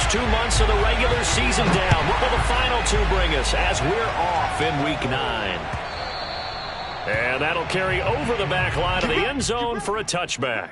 first 2 months of the regular season down. What will the final two bring us as we're off in Week 9? And that'll carry over the back line of the end zone for a touchback.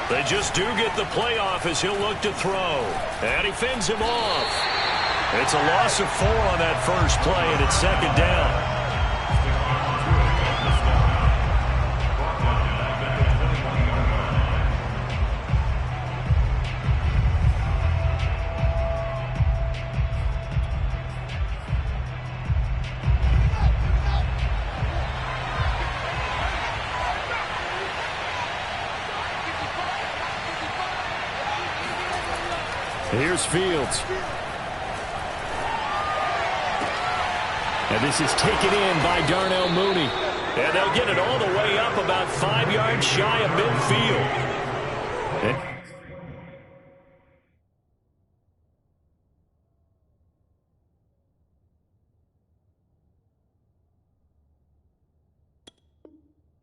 They just do get the playoff as he'll look to throw. And he fends him off. It's a loss of 4 on that first play, and it's second down. Here's Fields. And this is taken in by Darnell Mooney. And they'll get it all the way up about 5 yards shy of midfield.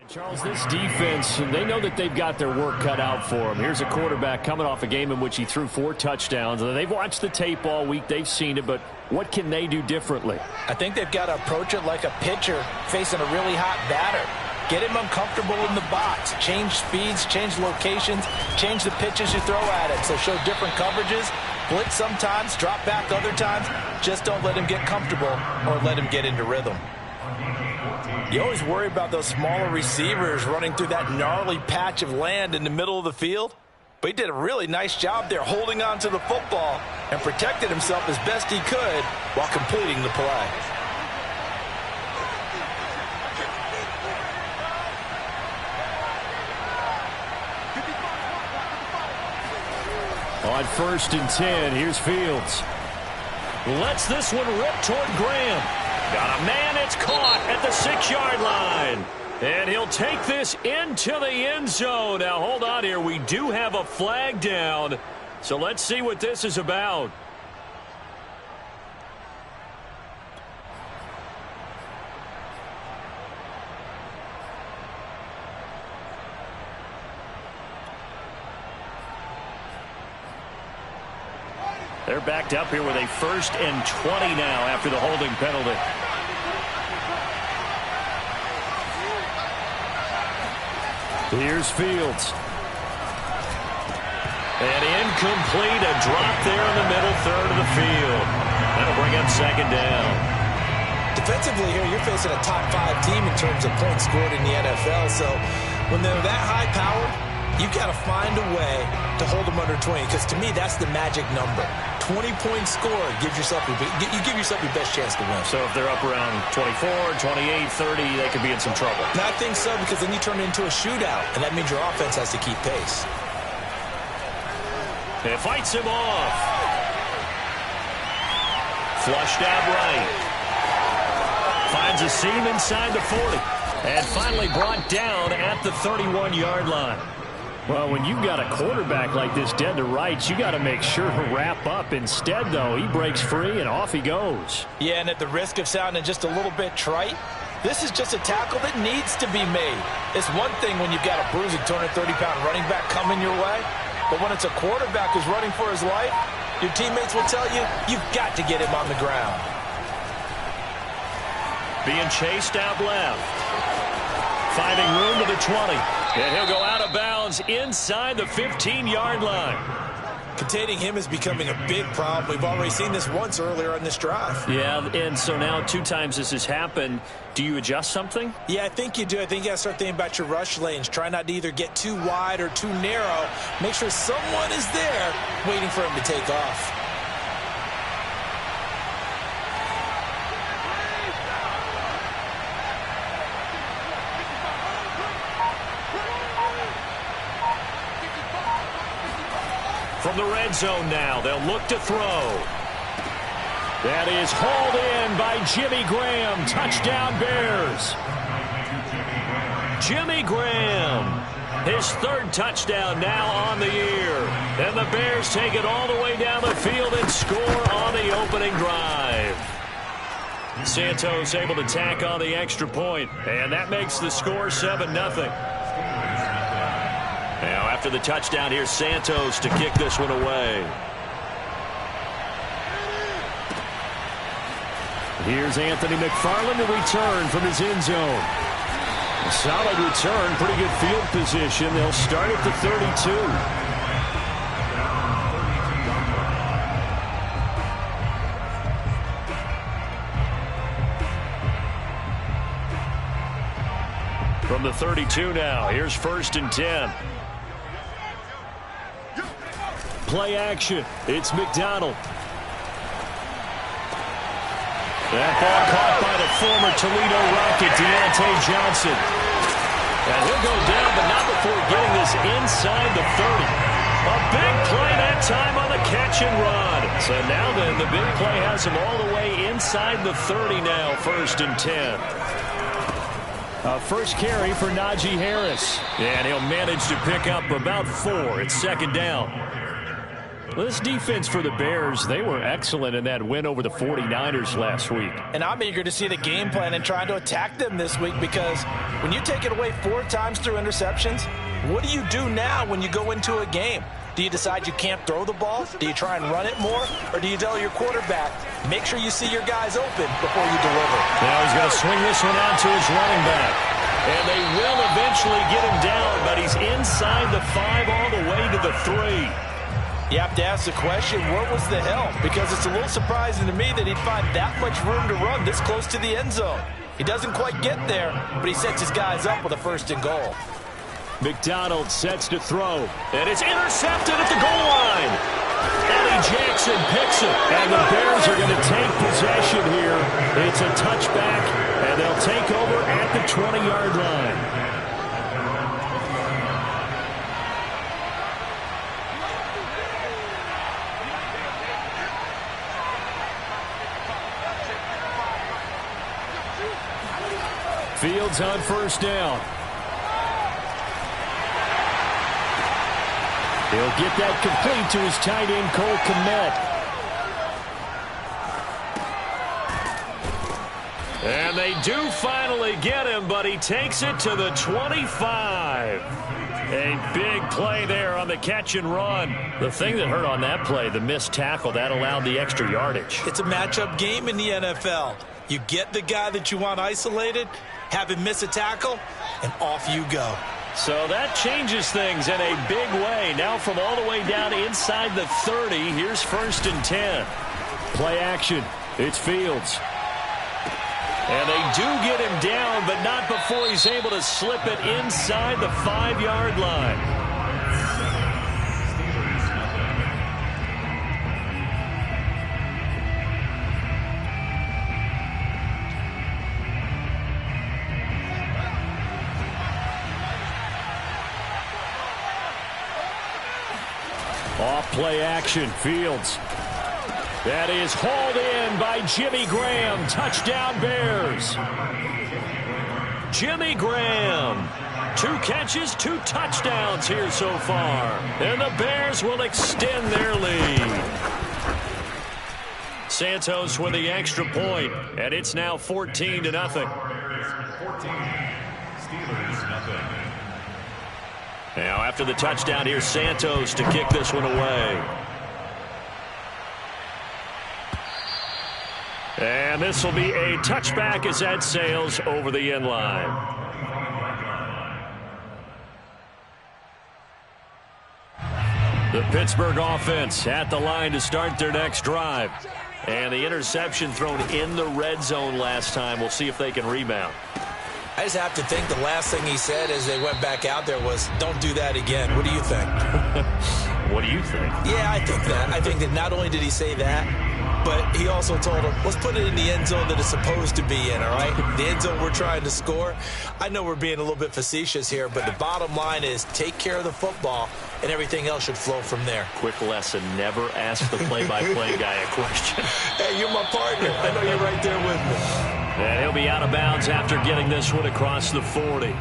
Charles, this defense, they know that they've got their work cut out for them. Here's a quarterback coming off a game in which he threw 4 touchdowns. They've watched the tape all week. They've seen it, but what can they do differently? I think they've got to approach it like a pitcher facing a really hot batter. Get him uncomfortable in the box. Change speeds, change locations, change the pitches you throw at him. So show different coverages. Blitz sometimes, drop back other times. Just don't let him get comfortable or let him get into rhythm. You always worry about those smaller receivers running through that gnarly patch of land in the middle of the field. But he did a really nice job there holding on to the football and protected himself as best he could while completing the play. On 1st and 10, here's Fields. Lets this one rip toward Graham. Got a man, it's caught at the 6-yard line. And he'll take this into the end zone. Now, hold on here. We do have a flag down. So let's see what this is about. They're backed up here with a 1st and 20 now after the holding penalty. Here's Fields. And incomplete, a drop there in the middle third of the field. That'll bring up second down. Defensively here, you're facing a top 5 team in terms of points scored in the NFL. So when they're that high-powered, you've got to find a way to hold them under 20, because to me, that's the magic number. 20 points scored, you give yourself your best chance to win. So if they're up around 24, 28, 30, they could be in some trouble. And I think so, because then you turn it into a shootout, and that means your offense has to keep pace. It fights him off. Flushed out right. Finds a seam inside the 40. And finally brought down at the 31-yard line. Well, when you've got a quarterback like this dead to rights, you got to make sure to wrap up. Instead, though, he breaks free and off he goes. Yeah, and at the risk of sounding just a little bit trite, this is just a tackle that needs to be made. It's one thing when you've got a bruising 230-pound running back coming your way, but when it's a quarterback who's running for his life, your teammates will tell you, you've got to get him on the ground. Being chased out left. Finding room to the 20. And he'll go out of bounds inside the 15-yard line. Containing him is becoming a big problem. We've already seen this once earlier on this drive. Yeah, and so now 2 times this has happened. Do you adjust something? Yeah, I think you do. I think you got to start thinking about your rush lanes. Try not to either get too wide or too narrow. Make sure someone is there waiting for him to take off. From the red zone now, they'll look to throw. That is hauled in by Jimmy Graham. Touchdown, Bears. Jimmy Graham, his third touchdown now on the year. And the Bears take it all the way down the field and score on the opening drive. Santos able to tack on the extra point, and that makes the score 7-0. Now after the touchdown, here's Santos to kick this one away. Here's Anthony McFarland to return from his end zone. A solid return, pretty good field position. They'll start at the 32. From the 32 now, here's 1st and 10. Play action. It's McDonald. That ball caught by the former Toledo Rocket, Deontay Johnson. And he'll go down, but not before getting this inside the 30. A big play that time on the catch and run. So now then, the big play has him all the way inside the 30 now, 1st and 10. First carry for Najee Harris. And he'll manage to pick up about 4. It's 2nd down. Well, this defense for the Bears, they were excellent in that win over the 49ers last week. And I'm eager to see the game plan and trying to attack them this week, because when you take it away 4 times through interceptions, what do you do now when you go into a game? Do you decide you can't throw the ball? Do you try and run it more? Or do you tell your quarterback, make sure you see your guys open before you deliver? Now he's going to swing this one out to his running back. And they will eventually get him down, but he's inside the 5 all the way to the 3. You have to ask the question, where was the help? Because it's a little surprising to me that he'd find that much room to run this close to the end zone. He doesn't quite get there, but he sets his guys up with a 1st and goal. McDonald sets to throw, and it's intercepted at the goal line. Eddie Jackson picks it, and the Bears are going to take possession here. It's a touchback, and they'll take over at the 20-yard line. Fields on 1st down. He'll get that complete to his tight end, Cole Kmet. And they do finally get him, but he takes it to the 25. A big play there on the catch and run. The thing that hurt on that play, the missed tackle, that allowed the extra yardage. It's a matchup game in the NFL. You get the guy that you want isolated, have him miss a tackle, and off you go. So that changes things in a big way. Now from all the way down inside the 30, here's 1st and 10. Play action. It's Fields. And they do get him down, but not before he's able to slip it inside the 5-yard line. Off play action, Fields. That is hauled in by Jimmy Graham. Touchdown, Bears. Jimmy Graham. 2 catches, 2 touchdowns here so far. And the Bears will extend their lead. Santos with the extra point, and it's now 14-0. Now after the touchdown, here's Santos to kick this one away. And this will be a touchback as that sails over the end line. The Pittsburgh offense at the line to start their next drive. And the interception thrown in the red zone last time. We'll see if they can rebound. I just have to think the last thing he said as they went back out there was, don't do that again. What do you think? What do you think? Yeah, I think that. I think that not only did he say that, but he also told him, let's put it in the end zone that it's supposed to be in, all right? The end zone we're trying to score. I know we're being a little bit facetious here, but the bottom line is take care of the football, and everything else should flow from there. Quick lesson, never ask the play-by-play guy a question. Hey, you're my partner. I know you're right there with me. And he'll be out of bounds after getting this one across the 40.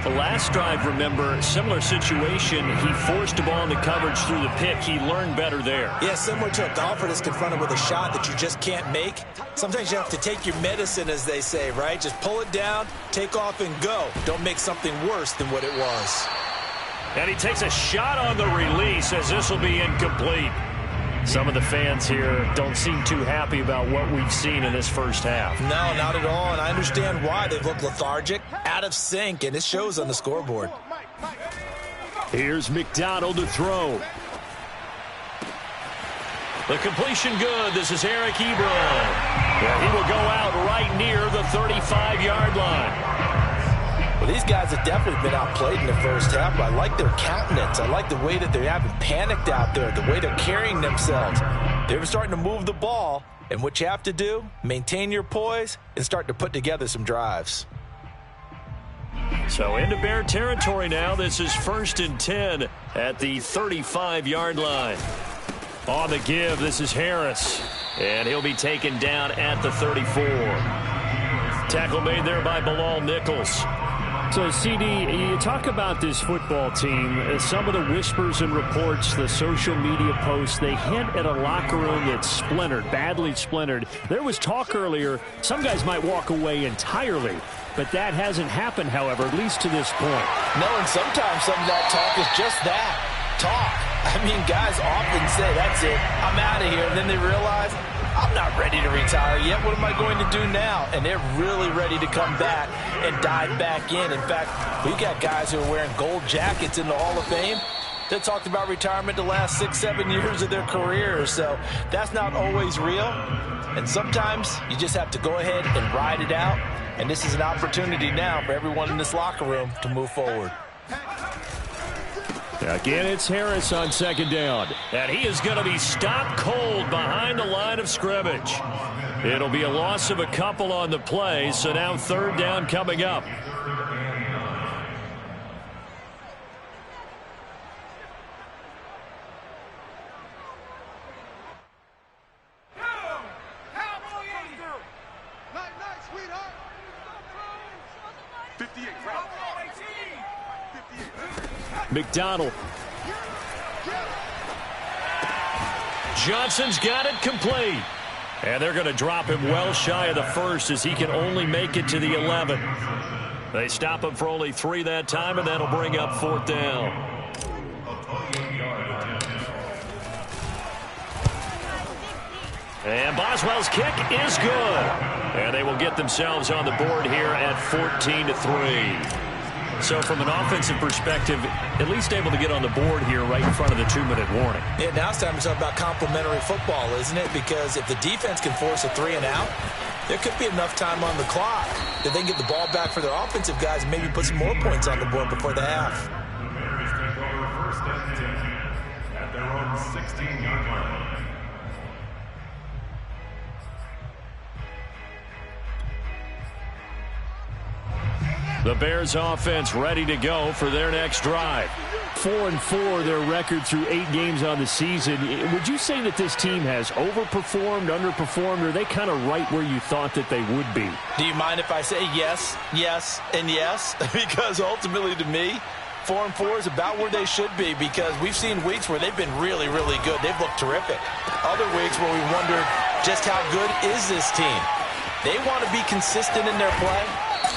The last drive, remember, similar situation. He forced a ball in the coverage through the pick. He learned better there. Yeah, similar to a golfer that's confronted with a shot that you just can't make. Sometimes you have to take your medicine, as they say, right? Just pull it down, take off, and go. Don't make something worse than what it was. And he takes a shot on the release as this will be incomplete. Some of the fans here don't seem too happy about what we've seen in this first half. No, not at all, and I understand why. They've looked lethargic, out of sync, and it shows on the scoreboard. Here's McDonald to throw. The completion good. This is Eric Ebron. And he will go out right near the 35-yard line. Well, these guys have definitely been outplayed in the first half, but I like their countenance. I like the way that they haven't panicked out there, the way they're carrying themselves. They're starting to move the ball, and what you have to do, maintain your poise and start to put together some drives. So into Bear territory now. This is 1st and 10 at the 35-yard line. On the give, this is Harris, and he'll be taken down at the 34. Tackle made there by Bilal Nichols. So, CD, you talk about this football team, some of the whispers and reports, the social media posts, they hint at a locker room that's splintered, badly splintered. There was talk earlier, some guys might walk away entirely, but that hasn't happened, however, at least to this point. No, and sometimes some of that talk is just that, talk. I mean, guys often say, that's it, I'm out of here, and then they realize, I'm not ready to retire yet. What am I going to do now? And they're really ready to come back and dive back in. In fact, we've got guys who are wearing gold jackets in the Hall of Fame. They talked about retirement the last 6-7 years of their careers. So that's not always real. And sometimes you just have to go ahead and ride it out. And this is an opportunity now for everyone in this locker room to move forward. Again, it's Harris on 2nd down. And he is going to be stopped cold behind the line of scrimmage. It'll be a loss of a couple on the play, so now 3rd down coming up. McDonald. Johnson's got it complete. And they're going to drop him well shy of the 1st as he can only make it to the 11. They stop him for only 3 that time, and that'll bring up 4th down. And Boswell's kick is good. And they will get themselves on the board here at 14-3. So from an offensive perspective, at least able to get on the board here right in front of the 2-minute warning. Yeah, now it's time to talk about complementary football, isn't it? Because if the defense can force a 3 and out, there could be enough time on the clock that they can get the ball back for their offensive guys and maybe put some more points on the board before the half. At their own 16-yard line. The Bears offense ready to go for their next drive. 4-4, their record through 8 games on the season. Would you say that this team has overperformed, underperformed, or are they kind of right where you thought that they would be? Do you mind if I say yes, yes, and yes? Because ultimately to me, 4-4 is about where they should be because we've seen weeks where they've been really, really good. They've looked terrific. Other weeks where we wondered just how good is this team. They want to be consistent in their play.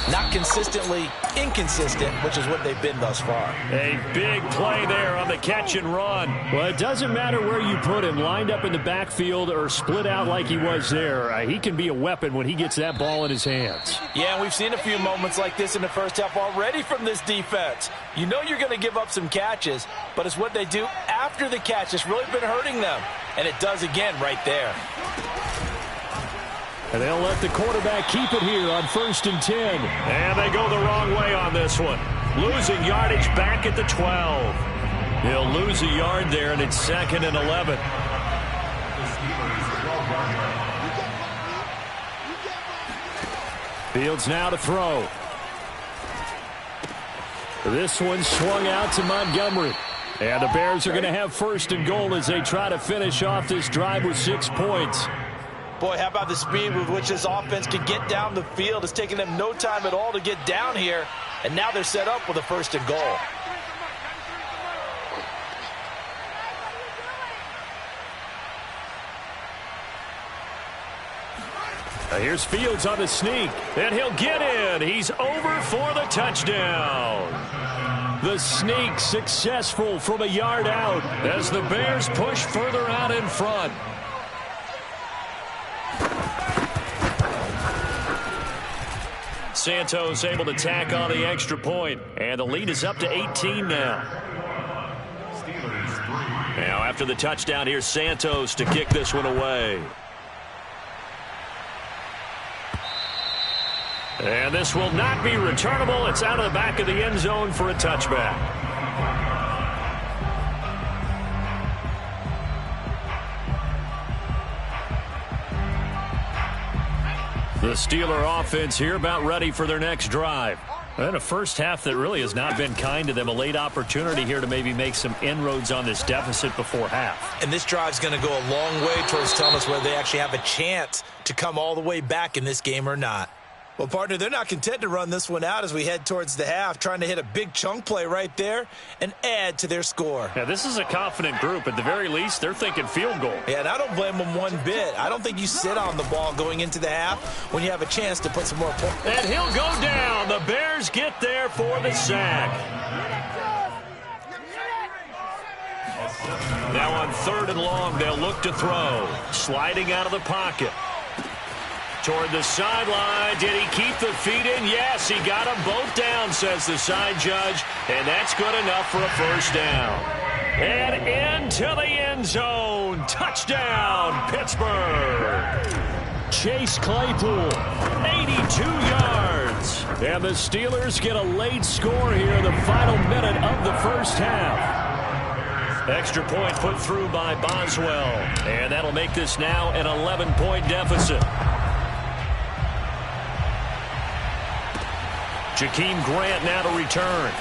Not consistently inconsistent, which is what they've been thus far. A big play there on the catch and run. Well, it doesn't matter where you put him, lined up in the backfield or split out like he was there. He can be a weapon when he gets that ball in his hands. Yeah, and we've seen a few moments like this in the first half already from this defense. You know you're going to give up some catches, but it's what they do after the catch that's really been hurting them. And it does again right there. And they'll let the quarterback keep it here on 1st and 10. And they go the wrong way on this one. Losing yardage back at the 12. He'll lose a yard there, and it's 2nd and 11. Fields now to throw. This one swung out to Montgomery. And the Bears are going to have first and goal as they try to finish off this drive with 6 points. Boy, how about the speed with which this offense can get down the field? It's taking them no time at all to get down here. And now they're set up with a first and goal. Here's Fields on the sneak, and he'll get in. He's over for the touchdown. The sneak successful from a yard out as the Bears push further out in front. Santos able to tack on the extra point, and the lead is up to 18 now. Now after the touchdown, here's Santos to kick this one away. And this will not be returnable. It's out of the back of the end zone for a touchback. The Steeler offense here about ready for their next drive. And a first half that really has not been kind to them. A late opportunity here to maybe make some inroads on this deficit before half. And this drive's going to go a long way towards telling us whether they actually have a chance to come all the way back in this game or not. Well, partner, they're not content to run this one out as we head towards the half, trying to hit a big chunk play right there and add to their score. Yeah, this is a confident group. At the very least, they're thinking field goal. Yeah, and I don't blame them one bit. I don't think you sit on the ball going into the half when you have a chance to put some more points. And he'll go down. The Bears get there for the sack. Now on 3rd and long, they'll look to throw. Sliding out of the pocket. Toward the sideline. Did he keep the feet in? Yes, he got them both down, says the side judge. And that's good enough for a first down. And into the end zone. Touchdown, Pittsburgh. Chase Claypool, 82 yards. And the Steelers get a late score here in the final minute of the first half. Extra point put through by Boswell. And that'll make this now an 11-point deficit. Jakeem Grant now to return.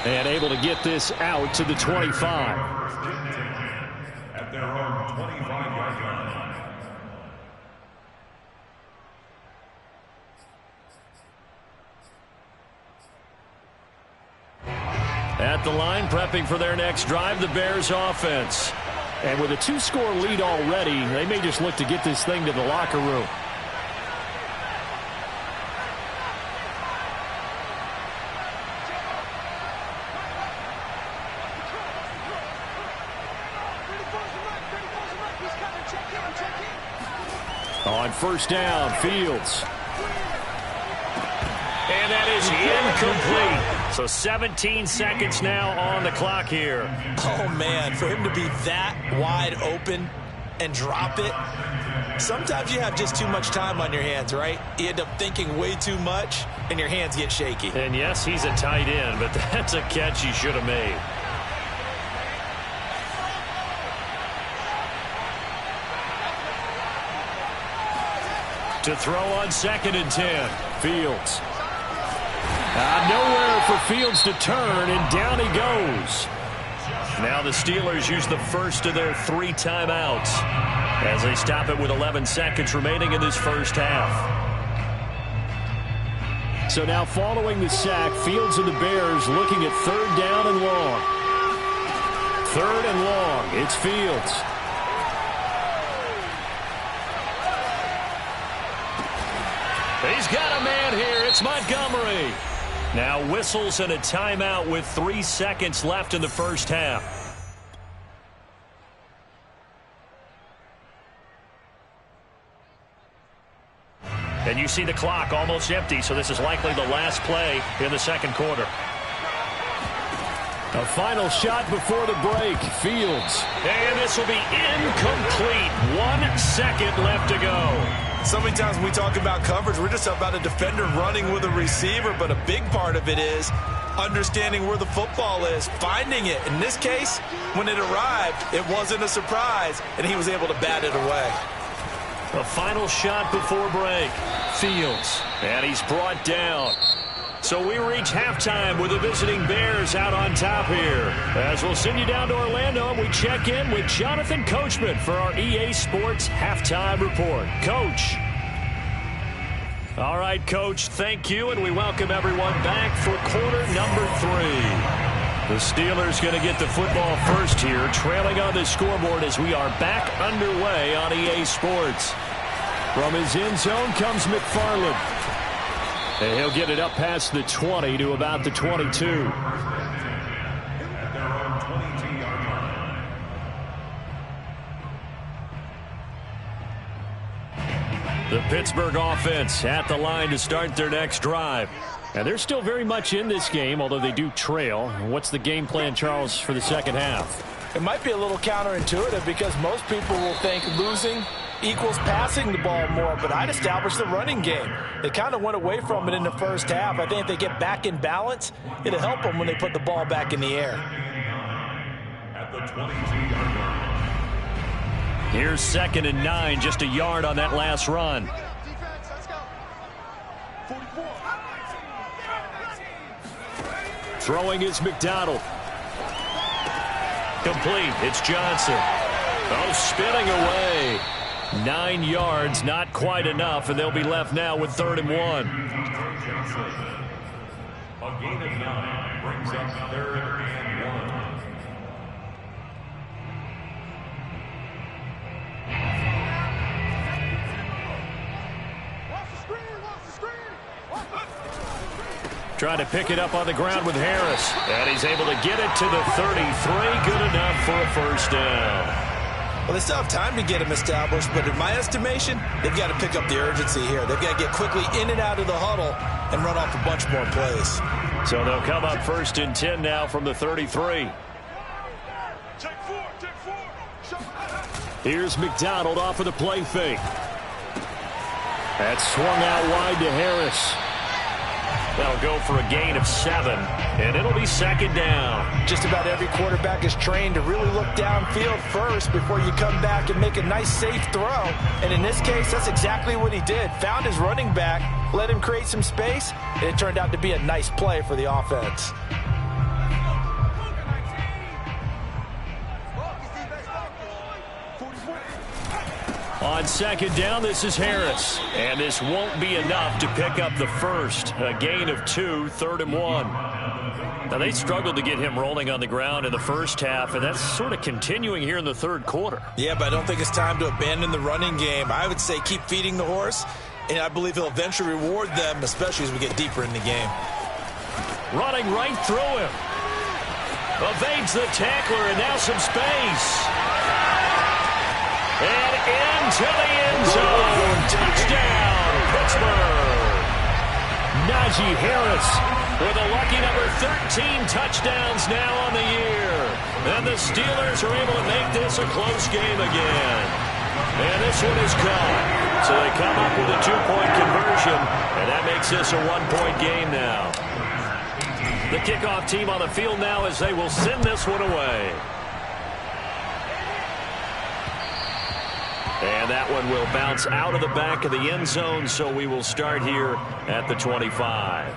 And able to get this out to the 25. At their own 25-yard line. At the line, prepping for their next drive, the Bears offense. And with a 2-score lead already, they may just look to get this thing to the locker room. On first down, Fields. And that is incomplete. So 17 seconds now on the clock here. Oh, man, for him to be that wide open and drop it, sometimes you have just too much time on your hands, right? You end up thinking way too much, and your hands get shaky. And yes, he's a tight end, but that's a catch he should have made. To throw on 2nd and 10. Fields. Nowhere for Fields to turn, and down he goes. Now the Steelers use the first of their 3 timeouts as they stop it with 11 seconds remaining in this first half. So now following the sack, Fields and the Bears looking at 3rd down and long. 3rd and long. It's Fields. He's got a man here. It's Montgomery. Now whistles and a timeout with 3 seconds left in the first half. And you see the clock almost empty, so this is likely the last play in the second quarter. A final shot before the break. Fields. And this will be incomplete. 1 second left to go. So many times when we talk about coverage, we're just about a defender running with a receiver, but a big part of it is understanding where the football is, finding it. In this case, when it arrived, it wasn't a surprise, and he was able to bat it away. A final shot before break. Fields, and he's brought down. So we reach halftime with the visiting Bears out on top here. As we'll send you down to Orlando, and we check in with Jonathan Coachman for our EA Sports Halftime Report. Coach. All right, Coach, thank you, and we welcome everyone back for quarter number 3. The Steelers going to get the football first here, trailing on the scoreboard as we are back underway on EA Sports. From his end zone comes McFarland. And he'll get it up past the 20 to about the 22. The Pittsburgh offense at the line to start their next drive. And they're still very much in this game, although they do trail. What's the game plan, Charles, for the second half? It might be a little counterintuitive because most people will think losing equals passing the ball more, but I'd establish the running game. They kind of went away from it in the first half. I think if they get back in balance, it'll help them when they put the ball back in the air. At the 22-yard line. Here's 2nd and 9, just a yard on that last run. Throwing is McDonald. Complete. It's Johnson. Oh, spinning away. 9 yards, not quite enough, and they'll be left now with 3rd and 1. A gain of 9 brings up 3rd and 1. Trying to pick it up on the ground with Harris. And he's able to get it to the 33. Good enough for a first down. Well, they still have time to get him established, but in my estimation, they've got to pick up the urgency here. They've got to get quickly in and out of the huddle and run off a bunch more plays. So they'll come up 1st and 10 now from the 33. Here's McDonald off of the play fake. That's swung out wide to Harris. They'll go for a gain of 7, and it'll be 2nd down. Just about every quarterback is trained to really look downfield first before you come back and make a nice, safe throw. And in this case, that's exactly what he did. Found his running back, let him create some space, and it turned out to be a nice play for the offense. On 2nd down, this is Harris. And this won't be enough to pick up the first. A gain of 2, 3rd and 1. Now, they struggled to get him rolling on the ground in the first half, and that's sort of continuing here in the 3rd quarter. Yeah, but I don't think it's time to abandon the running game. I would say keep feeding the horse, and I believe he'll eventually reward them, especially as we get deeper in the game. Running right through him. Evades the tackler, and now some space. And into the end zone. Touchdown, Pittsburgh. Najee Harris with a lucky number 13 touchdowns now on the year. And the Steelers are able to make this a close game again. And this one is caught. So they come up with a 2-point conversion, and that makes this a 1-point game now. The kickoff team on the field now as they will send this one away. And that one will bounce out of the back of the end zone, so we will start here at the 25.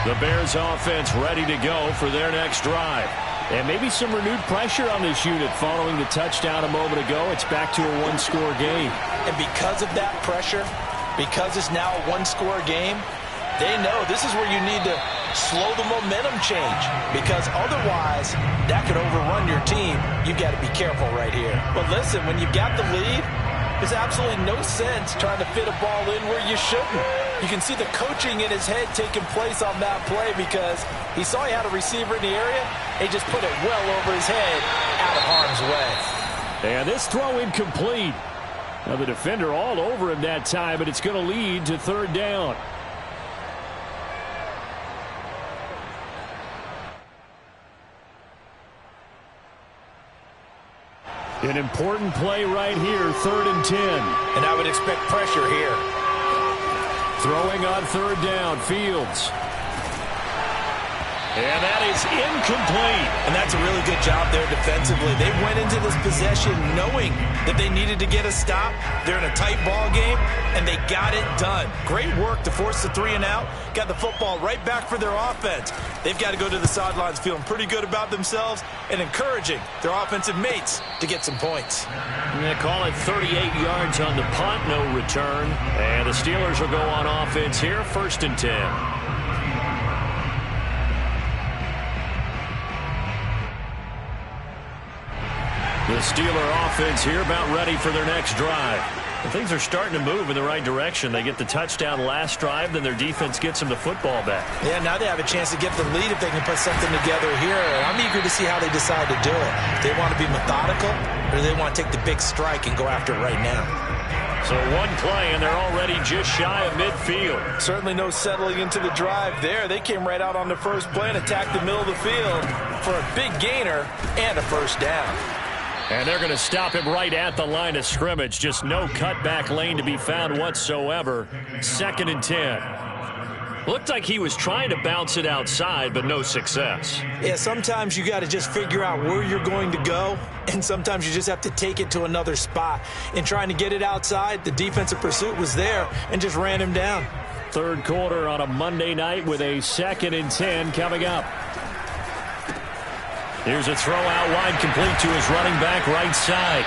The Bears offense ready to go for their next drive. And maybe some renewed pressure on this unit following the touchdown a moment ago. It's back to a 1-score game. And because of that pressure, because it's now a 1-score game, they know this is where you need to slow the momentum change, because otherwise that could overrun your team. You've got to be careful right here. But listen, when you've got the lead, there's absolutely no sense trying to fit a ball in where you shouldn't. You can see the coaching in his head taking place on that play, because he saw he had a receiver in the area, and he just put it well over his head out of harm's way. And this throw incomplete. Now the defender all over him that time, but it's going to lead to 3rd down. An important play right here, 3rd and 10. And I would expect pressure here. Throwing on 3rd down, Fields. And that is incomplete. And that's a really good job there defensively. They went into this possession knowing that they needed to get a stop. They're in a tight ball game, and they got it done. Great work to force the 3 and out. Got the football right back for their offense. They've got to go to the sidelines feeling pretty good about themselves and encouraging their offensive mates to get some points. They call it 38 yards on the punt, no return. And the Steelers will go on offense here, 1st and 10. The Steeler offense here about ready for their next drive. And things are starting to move in the right direction. They get the touchdown last drive, then their defense gets them the football back. Yeah, now they have a chance to get the lead if they can put something together here. And I'm eager to see how they decide to do it. Do they want to be methodical, or do they want to take the big strike and go after it right now? So one play, and they're already just shy of midfield. Certainly no settling into the drive there. They came right out on the first play and attacked the middle of the field for a big gainer and a first down. And they're going to stop him right at the line of scrimmage. Just no cutback lane to be found whatsoever. 2nd and 10. Looked like he was trying to bounce it outside, but no success. Yeah, sometimes you got to just figure out where you're going to go, and sometimes you just have to take it to another spot. In trying to get it outside, the defensive pursuit was there and just ran him down. 3rd quarter on a Monday night with a 2nd and 10 coming up. Here's a throw out wide, complete to his running back right side.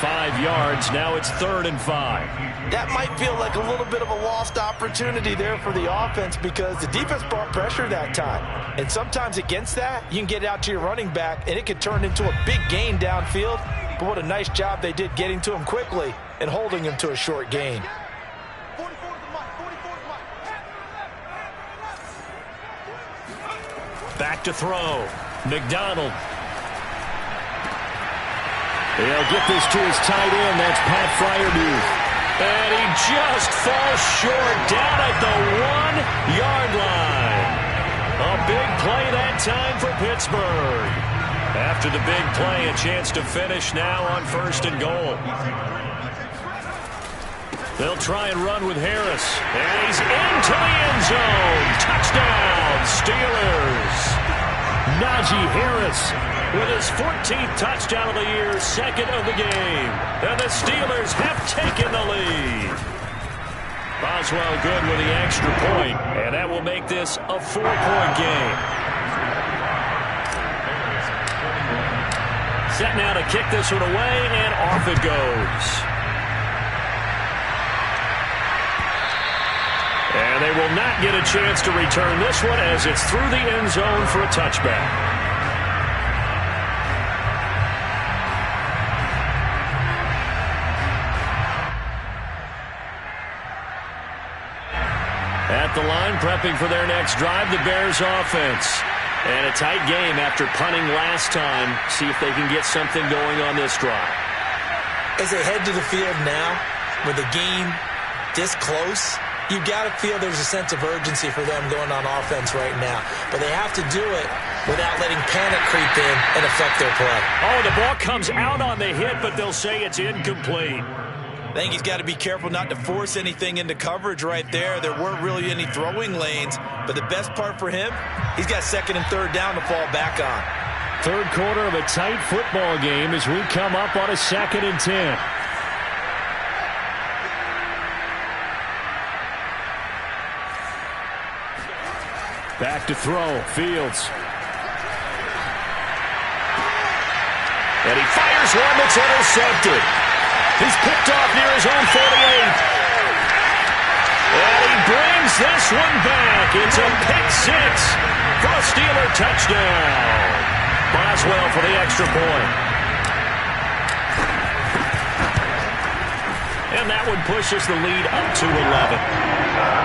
5 yards. Now it's 3rd and 5. That might feel like a little bit of a lost opportunity there for the offense because the defense brought pressure that time. And sometimes against that, you can get it out to your running back, and it could turn into a big gain downfield. But what a nice job they did getting to him quickly and holding him to a short gain. Back to throw. McDonald. He'll get this to his tight end. That's Pat Fryermuth. And he just falls short down at the 1-yard line. A big play that time for Pittsburgh. After the big play, a chance to finish now on 1st and goal. They'll try and run with Harris. And he's into the end zone. Touchdown, Steelers. Najee Harris with his 14th touchdown of the year, 2nd of the game. And the Steelers have taken the lead. Boswell good with the extra point, and that will make this a 4-point game. Set now to kick this one away, and off it goes. And they will not get a chance to return this one as it's through the end zone for a touchback. At the line, prepping for their next drive, the Bears offense. And a tight game after punting last time. See if they can get something going on this drive. As they head to the field now, with the game this close, you've got to feel there's a sense of urgency for them going on offense right now. But they have to do it without letting panic creep in and affect their play. Oh, the ball comes out on the hit, but they'll say it's incomplete. I think he's got to be careful not to force anything into coverage right there. There weren't really any throwing lanes. But the best part for him, he's got 2nd and 3rd down to fall back on. 3rd quarter of a tight football game as we come up on a 2nd and 10. Back to throw, Fields. And he fires one that's intercepted. He's picked off near his own 48. And he brings this one back. It's a pick 6 for a Steeler touchdown. Boswell for the extra point. And that one pushes the lead up to 11.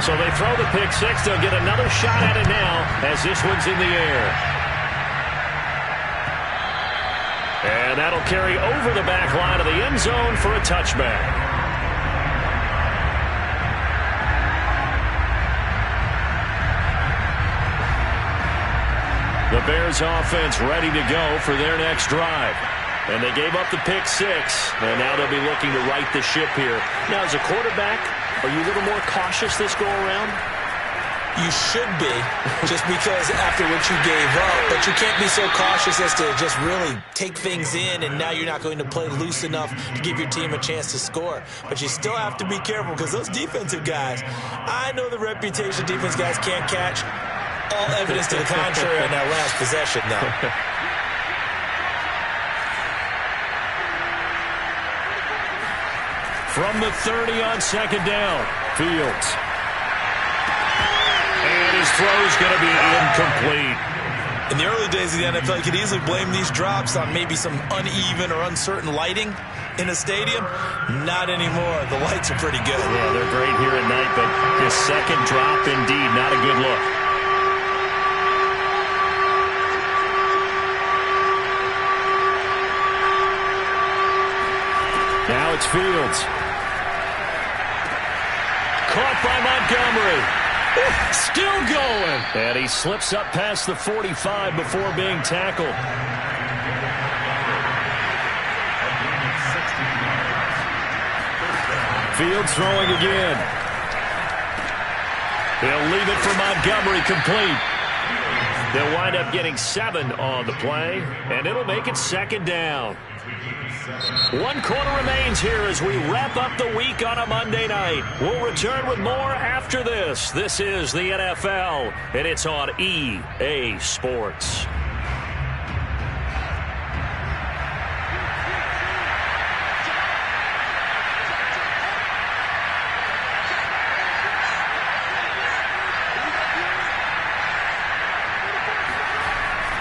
So they throw the pick 6. They'll get another shot at it now as this one's in the air. And that'll carry over the back line of the end zone for a touchback. Bears offense ready to go for their next drive. And they gave up the pick 6, and now they'll be looking to right the ship here. Now, as a quarterback, are you a little more cautious this go-around? You should be, just because after what you gave up. But you can't be so cautious as to just really take things in, and now you're not going to play loose enough to give your team a chance to score. But you still have to be careful, because those defensive guys, I know the reputation defense guys can't catch. All evidence to the contrary on that last possession, though. From the 30 on second down, Fields. And his throw's going to be incomplete. In the early days of the NFL, you could easily blame these drops on maybe some uneven or uncertain lighting in a stadium. Not anymore. The lights are pretty good. Yeah, they're great here at night, but his second drop, indeed, not a good look. Now it's Fields. Caught by Montgomery. Still going. And he slips up past the 45 before being tackled. Fields throwing again. He'll leave it for Montgomery, complete. They'll wind up getting 7 on the play, and it'll make it second down. 1 quarter remains here as we wrap up the week on a Monday night. We'll return with more after this. This is the NFL, and it's on EA Sports.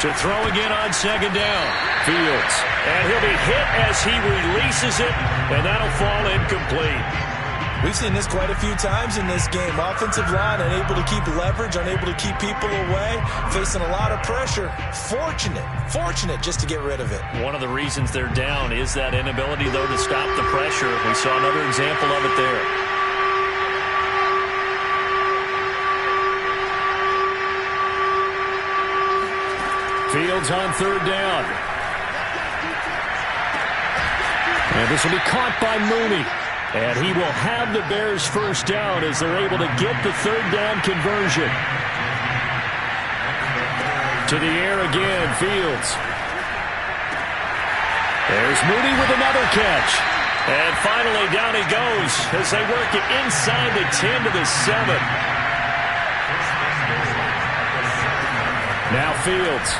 To throw again on second down. Fields. And he'll be hit as he releases it, and that'll fall incomplete. We've seen this quite a few times in this game. Offensive line unable to keep leverage, unable to keep people away, facing a lot of pressure. Fortunate just to get rid of it. One of the reasons they're down is that inability, though, to stop the pressure. We saw another example of it there. Fields on third down. And this will be caught by Mooney. And he will have the Bears first down as they're able to get the third down conversion. To the air again, Fields. There's Mooney with another catch. And finally down he goes as they work it inside the 10 to the 7. Now Fields.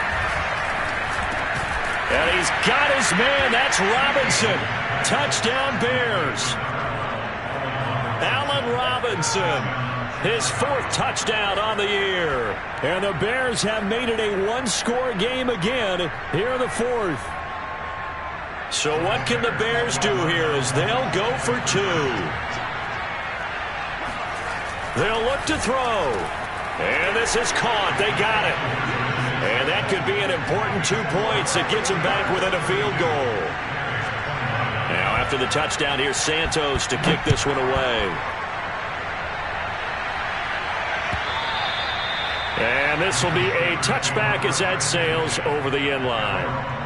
And he's got his man. That's Robinson. Touchdown Bears. Allen Robinson. His 4th touchdown on the year. And the Bears have made it a one-score game again here in the 4th. So what can the Bears do here as they'll go for 2? They'll look to throw. And this is caught. They got it. And that could be an important 2 points that gets them back within a field goal. Now after the touchdown, here's Santos to kick this one away. And this will be a touchback as that sails over the end line.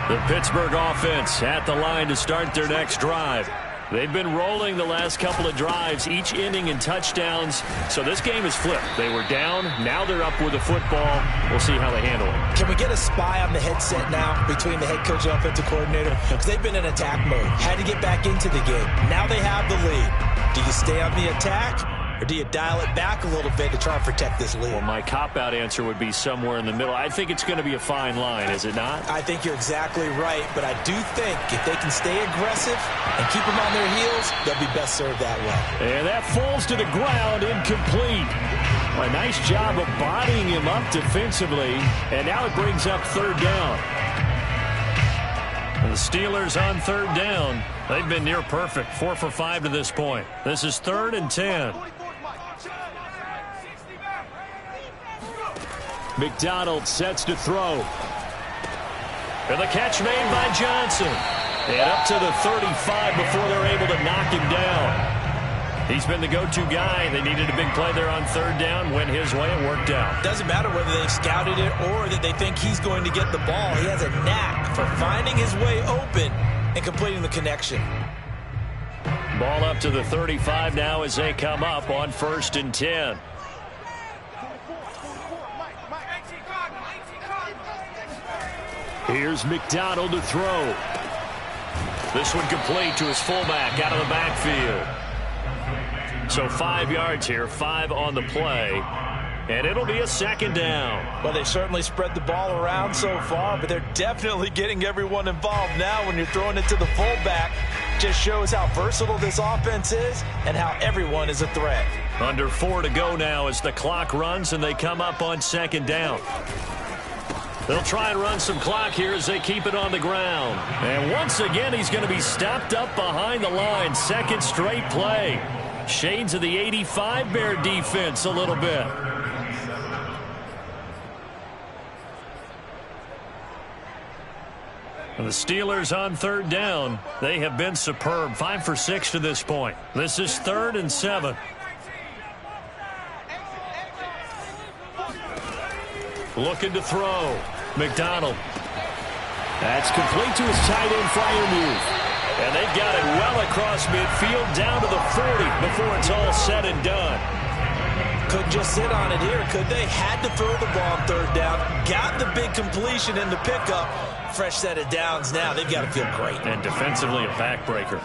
The Pittsburgh offense at the line to start their next drive. They've been rolling the last couple of drives, each inning in touchdowns. So this game is flipped. They were down. Now they're up with the football. We'll see how they handle it. Can we get a spy on the headset now between the head coach and offensive coordinator? Because they've been in attack mode. Had to get back into the game. Now they have the lead. Do you stay on the attack? Or do you dial it back a little bit to try and protect this lead? Well, my cop-out answer would be somewhere in the middle. I think it's going to be a fine line, is it not? I think you're exactly right, but I do think if they can stay aggressive and keep them on their heels, they'll be best served that way. And that falls to the ground, incomplete. A nice job of bodying him up defensively, and now it brings up third down. And the Steelers on third down. They've been near perfect, 4 for 5 to this point. This is 3rd and 10. McDonald sets to throw. And the catch made by Johnson. And up to the 35 before they're able to knock him down. He's been the go-to guy. They needed a big play there on third down. Went his way and worked out. Doesn't matter whether they scouted it or that they think he's going to get the ball. He has a knack for finding his way open and completing the connection. Ball up to the 35 now as they come up on 1st and 10. Here's McDonald to throw. This one complete to his fullback out of the backfield. So 5 yards here, 5 on the play. And it'll be a 2nd down. Well, they certainly spread the ball around so far, but they're definitely getting everyone involved now when you're throwing it to the fullback. Just shows how versatile this offense is and how everyone is a threat. Under 4 to go now as the clock runs and they come up on 2nd down. They'll try and run some clock here as they keep it on the ground. And once again, he's going to be stopped up behind the line. 2nd straight play. Shades of the 85 Bear defense a little bit. And the Steelers on 3rd down. They have been superb. 5 for 6 to this point. This is 3rd and 7. Looking to throw. McDonald. That's complete to his tight end flyer move. And they've got it well across midfield down to the 40 before it's all said and done. Couldn't just sit on it here, could they? Had to throw the ball on 3rd down. Got the big completion in the pickup. Fresh set of downs now. They've got to feel great. And defensively a backbreaker.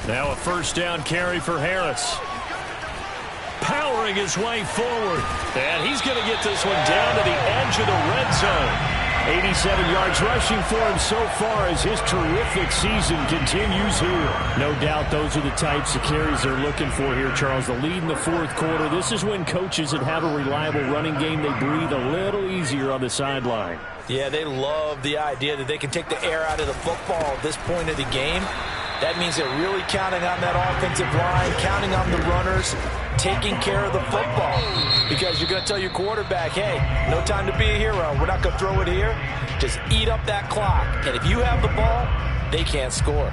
Now a 1st down carry for Harris. Powering his way forward. And he's going to get this one down to the edge of the red zone. 87 yards rushing for him so far as his terrific season continues here. No doubt those are the types of carries they're looking for here, Charles. The lead in the 4th quarter. This is when coaches that have a reliable running game, they breathe a little easier on the sideline. Yeah, they love the idea that they can take the air out of the football at this point of the game. That means they're really counting on that offensive line, counting on the runners, taking care of the football. Because you're going to tell your quarterback, hey, no time to be a hero. We're not going to throw it here. Just eat up that clock. And if you have the ball, they can't score.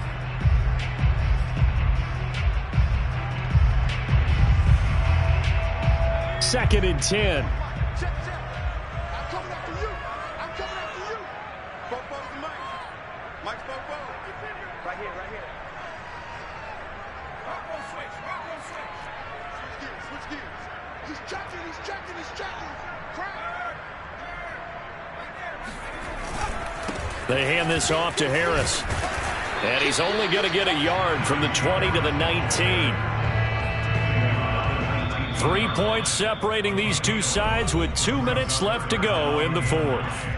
Second and 10. I'm coming after you. I'm coming after you. Bobo's the mic. Mike's Bobo. Right here, right here. Bobo switch. Bobo switch. Switch gears, switch gears. He's checking, he's checking, he's checking. Crowd. They hand this off to Harris. And he's only going to get a yard from the 20 to the 19. 3 points separating these two sides with 2 minutes left to go in the 4th.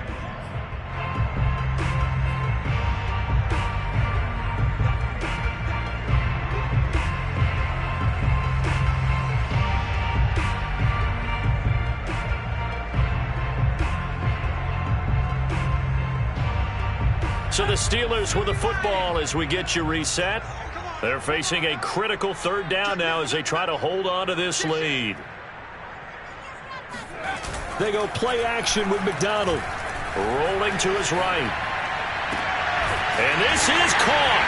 So the Steelers with the football as we get you reset. They're facing a critical 3rd down now as they try to hold on to this lead. They go play action with McDonald. Rolling to his right. And this is caught.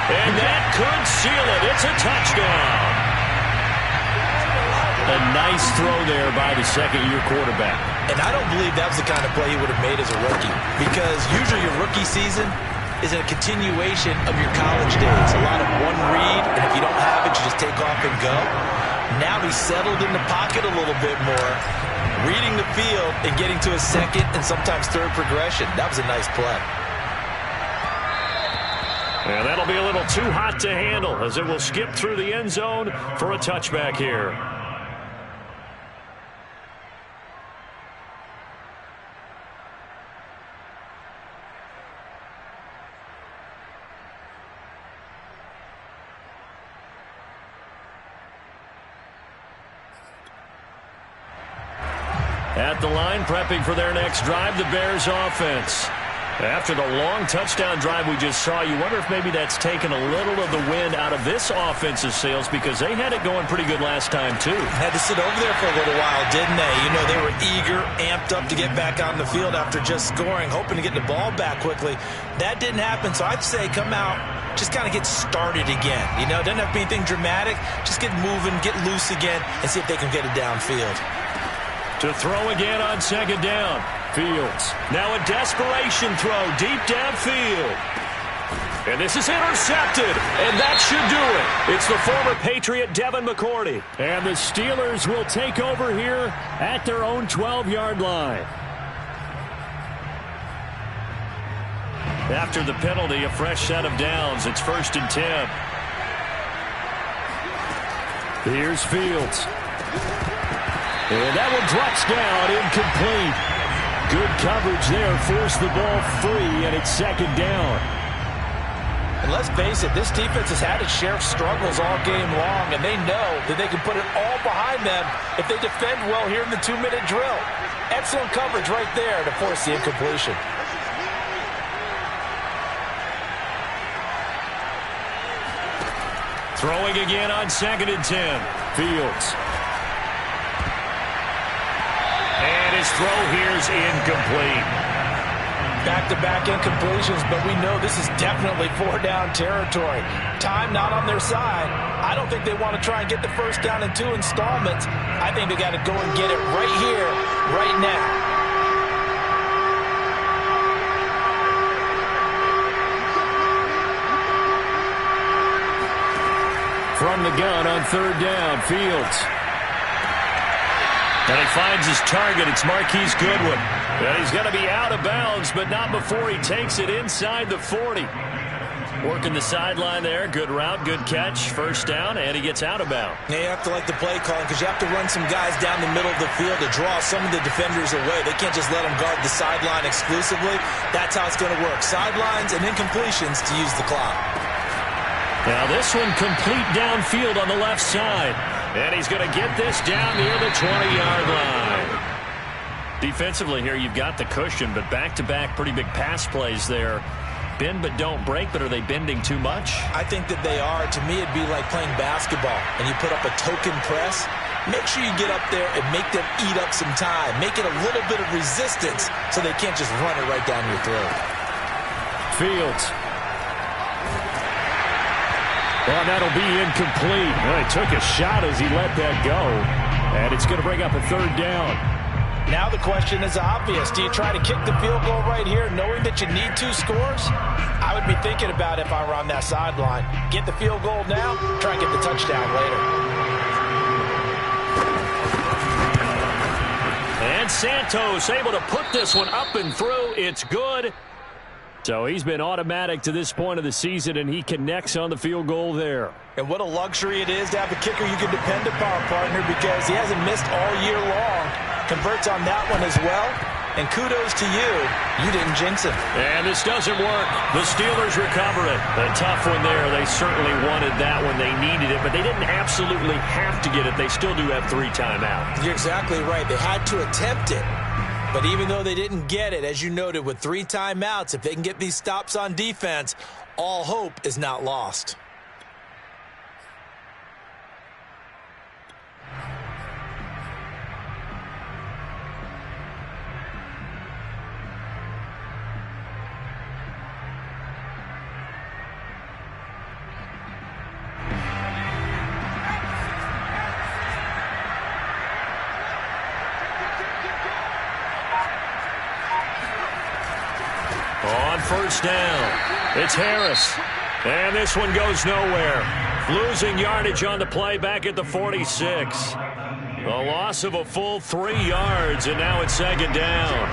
And that could seal it. It's a touchdown. A nice throw there by the 2nd-year quarterback. And I don't believe that was the kind of play he would have made as a rookie. Because usually your rookie season is a continuation of your college days. A lot of one read, and if you don't have it, you just take off and go. Now he's settled in the pocket a little bit more, reading the field and getting to his 2nd and sometimes 3rd progression. That was a nice play. And that'll be a little too hot to handle as it will skip through the end zone for a touchback here. At the line, prepping for their next drive, the Bears offense. After the long touchdown drive we just saw, you wonder if maybe that's taken a little of the wind out of this offense's sails because they had it going pretty good last time, too. Had to sit over there for a little while, didn't they? You know, they were eager, amped up to get back on the field after just scoring, hoping to get the ball back quickly. That didn't happen, so I'd say come out, just kind of get started again. You know, it doesn't have to be anything dramatic. Just get moving, get loose again, and see if they can get it downfield. To throw again on second down. Fields. Now a desperation throw deep downfield. And this is intercepted. And that should do it. It's the former Patriot Devin McCourty. And the Steelers will take over here at their own 12-yard line. After the penalty, a fresh set of downs. It's 1st and 10. Here's Fields. And that one drops down, incomplete. Good coverage there, forced the ball free, and it's second down. And let's face it, this defense has had its share of struggles all game long, and they know that they can put it all behind them if they defend well here in the 2-minute drill. Excellent coverage right there to force the incompletion. Throwing again on 2nd and 10. Fields. And his throw here is incomplete. Back-to-back incompletions, but we know this is definitely 4-down territory. Time not on their side. I don't think they want to try and get the first down in 2 installments. I think they got to go and get it right here, right now. From the gun on 3rd down, Fields. And he finds his target. It's Marquise Goodwin. And he's going to be out of bounds, but not before he takes it inside the 40. Working the sideline there. Good route, good catch. First down, and he gets out of bounds. Now you have to like the play calling because you have to run some guys down the middle of the field to draw some of the defenders away. They can't just let them guard the sideline exclusively. That's how it's going to work. Sidelines and incompletions to use the clock. Now this one complete downfield on the left side. And he's going to get this down near the 20-yard line. Defensively here, you've got the cushion, but back-to-back pretty big pass plays there. Bend but don't break, but are they bending too much? I think that they are. To me, it'd be like playing basketball, and you put up a token press. Make sure you get up there and make them eat up some time. Make it a little bit of resistance so they can't just run it right down your throat. Fields. Well, that'll be incomplete. Well, he took a shot as he let that go. And it's going to bring up a 3rd down. Now the question is obvious. Do you try to kick the field goal right here knowing that you need 2 scores? I would be thinking about if I were on that sideline. Get the field goal now, try and get the touchdown later. And Santos able to put this one up and through. It's good. So he's been automatic to this point of the season, and he connects on the field goal there. And what a luxury it is to have a kicker you can depend upon, partner, because he hasn't missed all year long. Converts on that one as well. And kudos to you. You didn't jinx him. And this doesn't work. The Steelers recover it. A tough one there. They certainly wanted that when they needed it, but they didn't absolutely have to get it. They still do have 3 timeouts. You're exactly right. They had to attempt it. But even though they didn't get it, as you noted, with 3 timeouts, if they can get these stops on defense, all hope is not lost. On first down, it's Harris. And this one goes nowhere. Losing yardage on the play back at the 46. A loss of a full 3 yards, and now it's second down.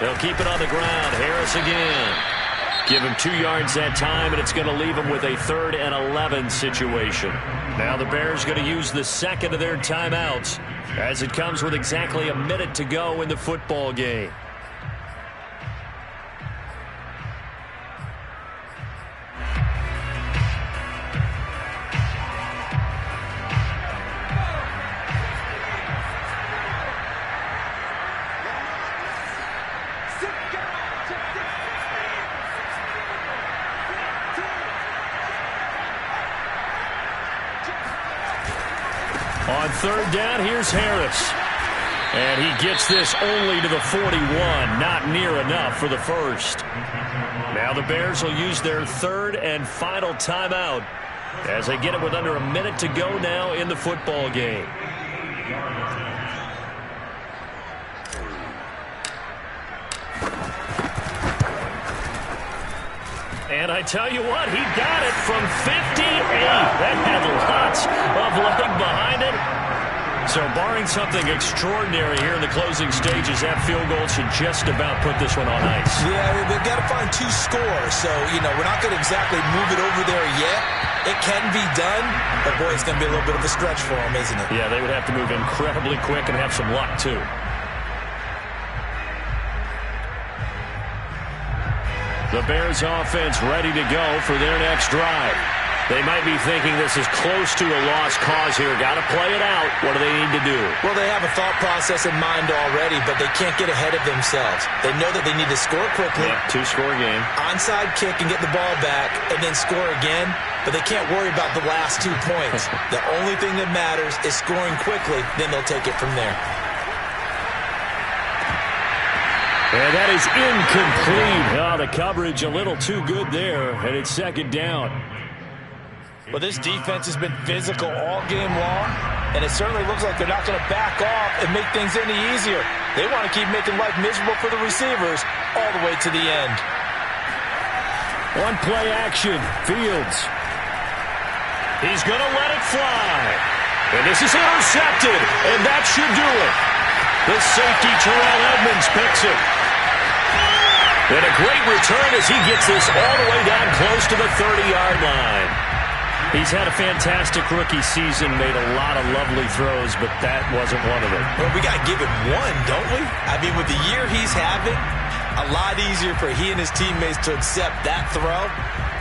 They'll keep it on the ground. Harris again. Give him 2 yards that time, and it's going to leave him with a 3rd and 11 situation. Now the Bears going to use the second of their timeouts as it comes with exactly a minute to go in the football game. third down, here's Harris. And he gets this only to the 41. Not near enough for the first. Now the Bears will use their third and final timeout as they get it with under a minute to go now in the football game. And I tell you what, he got it from 58. That had lots of leg behind it. So barring something extraordinary here in the closing stages, that field goal should just about put this one on ice. Yeah, they've got to find 2 scores. So, we're not going to exactly move it over there yet. It can be done, but boy, it's going to be a little bit of a stretch for them, isn't it? Yeah, they would have to move incredibly quick and have some luck, too. The Bears offense ready to go for their next drive. They might be thinking this is close to a lost cause here. Got to play it out. What do they need to do? Well, they have a thought process in mind already, but they can't get ahead of themselves. They know that they need to score quickly. Yep, 2-score game. Onside kick and get the ball back and then score again, but they can't worry about the last 2 points. The only thing that matters is scoring quickly, then they'll take it from there. And that is incomplete. Oh, the coverage a little too good there, and it's second down. Well, this defense has been physical all game long, and it certainly looks like they're not going to back off and make things any easier. They want to keep making life miserable for the receivers all the way to the end. One play action, Fields. He's going to let it fly. And this is intercepted, and that should do it. The safety, Terrell Edmonds, picks it. And a great return as he gets this all the way down close to the 30-yard line. He's had a fantastic rookie season, made a lot of lovely throws, but that wasn't one of them. Well, we got to give him one, don't we? I mean, with the year he's having, a lot easier for he and his teammates to accept that throw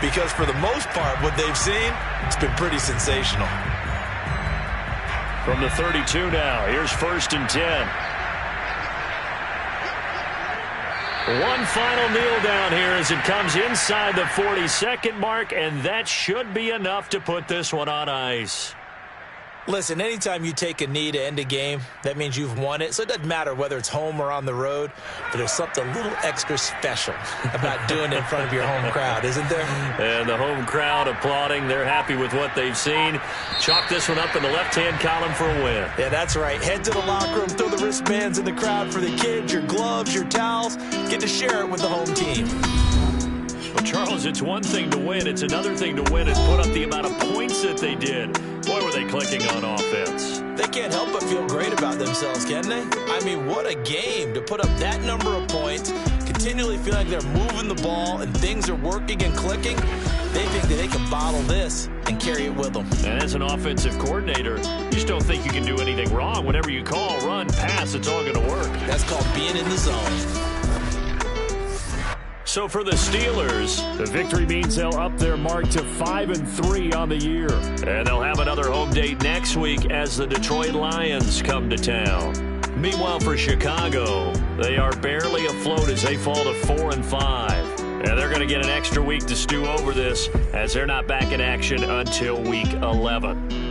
because for the most part, what they've seen, it's been pretty sensational. From the 32 now, here's 1st and 10. One final kneel down here as it comes inside the 40-second mark, and that should be enough to put this one on ice. Listen, anytime you take a knee to end a game, that means you've won it. So it doesn't matter whether it's home or on the road, but there's something a little extra special about doing it in front of your home crowd, isn't there? And the home crowd applauding. They're happy with what they've seen. Chalk this one up in the left-hand column for a win. Yeah, that's right. Head to the locker room, throw the wristbands in the crowd for the kids, your gloves, your towels. Get to share it with the home team. Well, Charles, it's one thing to win. It's another thing to win and put up the amount of points that they did. Boy, were they clicking on offense. They can't help but feel great about themselves, can they? I mean, what a game to put up that number of points, continually feel like they're moving the ball and things are working and clicking. They think that they can bottle this and carry it with them. And as an offensive coordinator, you just don't think you can do anything wrong. Whatever you call, run, pass, it's all going to work. That's called being in the zone. So for the Steelers, the victory means they'll up their mark to 5-3 on the year. And they'll have another home date next week as the Detroit Lions come to town. Meanwhile, for Chicago, they are barely afloat as they fall to 4-5. And they're going to get an extra week to stew over this as they're not back in action until week 11.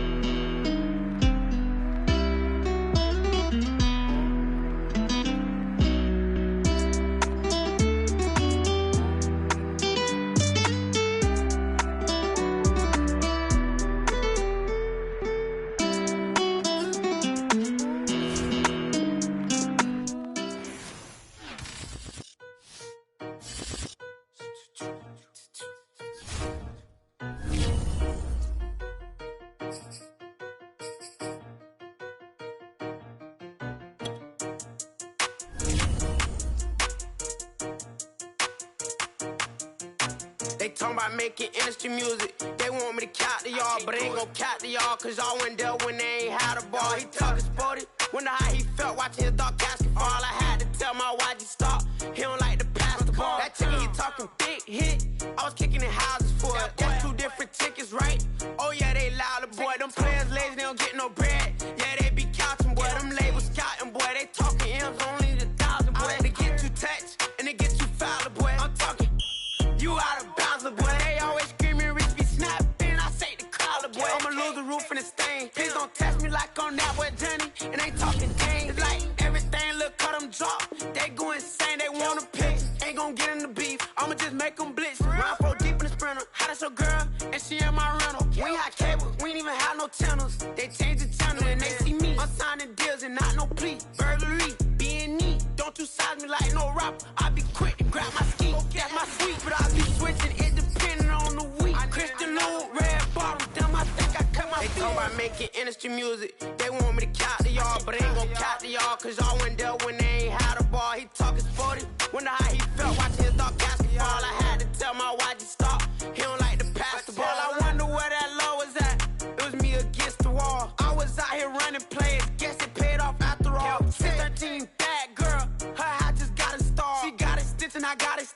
They talking about making industry music. They want me to count to y'all, but I ain't gon' count to y'all, cause y'all went there when they ain't had a ball. He talking sporty, wonder how he felt watching his dog casket fall. I had to tell my YG stop, he don't like to pass the ball. That chicken, he talking big hit, I was kicking in houses for it. That's 2 different tickets, right? Oh yeah, they louder, boy. Them players lazy, they don't get no bread. Yeah, they be counting, boy. Them labels scouting, boy. They talking M's only the 1,000, boy. They get too touched, and they get too foul, boy. I'm talking, you out of bounds, boy. They always screaming, Rich be snapping. I say the collar, boy. I'ma lose the roof in the stain. Please don't test me like I'm that, boy. gon' get in the beef. I'ma just make them blitz. Run 4 deep in the sprinter. How that's your girl? And she in my rental. We ain't had cable. We ain't even have no channels. They changed the channel and they see me. I'm signing deals and not no plea. Burglary, B&E. Don't you size me like no rapper. I be quick to grab my ski. That's my sweet, but I be switching it depending on the week. Christian Lou, red bottom. Damn, I think I cut my feet. They talk about making industry music. They want me to count to y'all, but ain't gon' count to y'all. Cause y'all went there when they ain't had a ball. He talking sporty. Wonder how he felt watching his dog basketball. I had to tell my wife to stop. He don't like to pass the ball. I wonder where that low was at. It was me against the wall. I was out here running plays. Guess it paid off after all. 613, bad girl. Her hat just got a star. She got it stitched and I got it